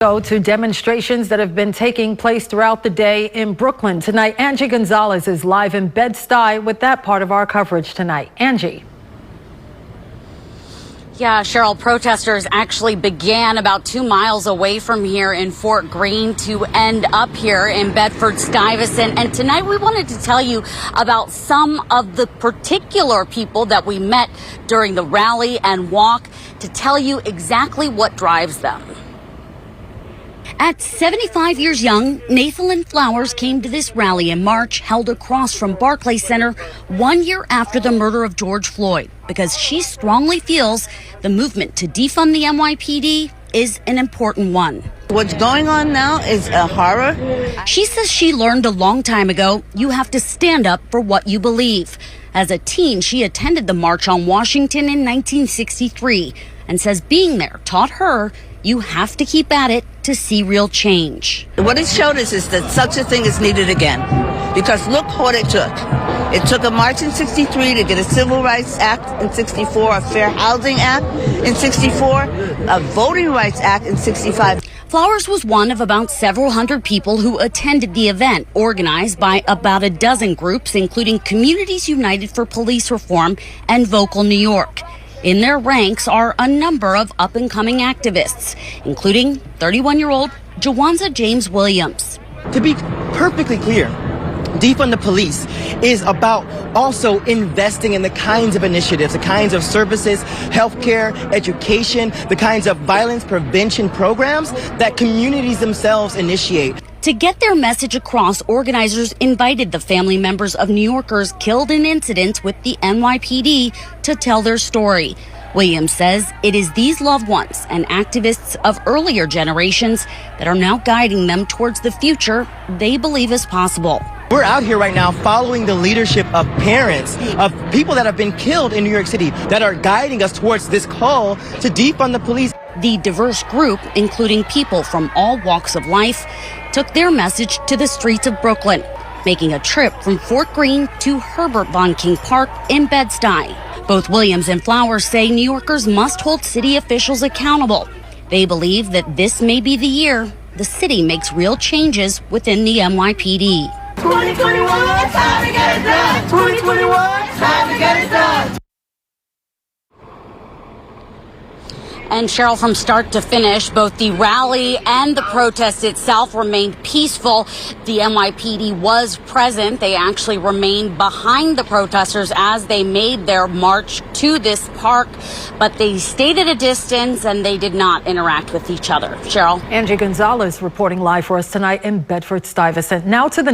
Go to demonstrations that have been taking place throughout the day in Brooklyn. Tonight, Angie Gonzalez is live in Bed-Stuy with that part of our coverage tonight. Angie. Yeah, Cheryl, protesters actually began about 2 miles away from here in Fort Greene to end up here in Bedford-Stuyvesant. And tonight we wanted to tell you about some of the particular people that we met during the rally and walk to tell you exactly what drives them. At 75 years young, Nathalyn Flowers came to this rally in March, held across from Barclays Center 1 year after the murder of George Floyd, because she strongly feels the movement to defund the NYPD is an important one. What's going on now is a horror. She says she learned a long time ago you have to stand up for what you believe. As a teen, she attended the March on Washington in 1963 and says being there taught her you have to keep at it to see real change. What it showed us is that such a thing is needed again. Because look what it took. It took a march in 63 to get a Civil Rights Act in 64, a Fair Housing Act in 64, a Voting Rights Act in 65. Flowers was one of about several hundred people who attended the event, organized by about a dozen groups, including Communities United for Police Reform and Vocal New York. In their ranks are a number of up-and-coming activists, including 31-year-old Jawanza James Williams. To be perfectly clear, defund the police is about also investing in the kinds of initiatives, the kinds of services, healthcare, education, the kinds of violence prevention programs that communities themselves initiate. To get their message across, organizers invited the family members of New Yorkers killed in incidents with the NYPD to tell their story. Williams says it is these loved ones and activists of earlier generations that are now guiding them towards the future they believe is possible. We're out here right now following the leadership of parents, of people that have been killed in New York City, that are guiding us towards this call to defund the police. The diverse group, including people from all walks of life, took their message to the streets of Brooklyn, making a trip from Fort Greene to Herbert Von King Park in Bed-Stuy. Both Williams and Flowers say New Yorkers must hold city officials accountable. They believe that this may be the year the city makes real changes within the NYPD. 2021, time to get it done. 2021, time to get it done. And Cheryl, from start to finish, both the rally and the protest itself remained peaceful. The NYPD was present. They actually remained behind the protesters as they made their march to this park, but they stayed at a distance and they did not interact with each other. Cheryl. Angie Gonzalez reporting live for us tonight in Bedford-Stuyvesant. Now to the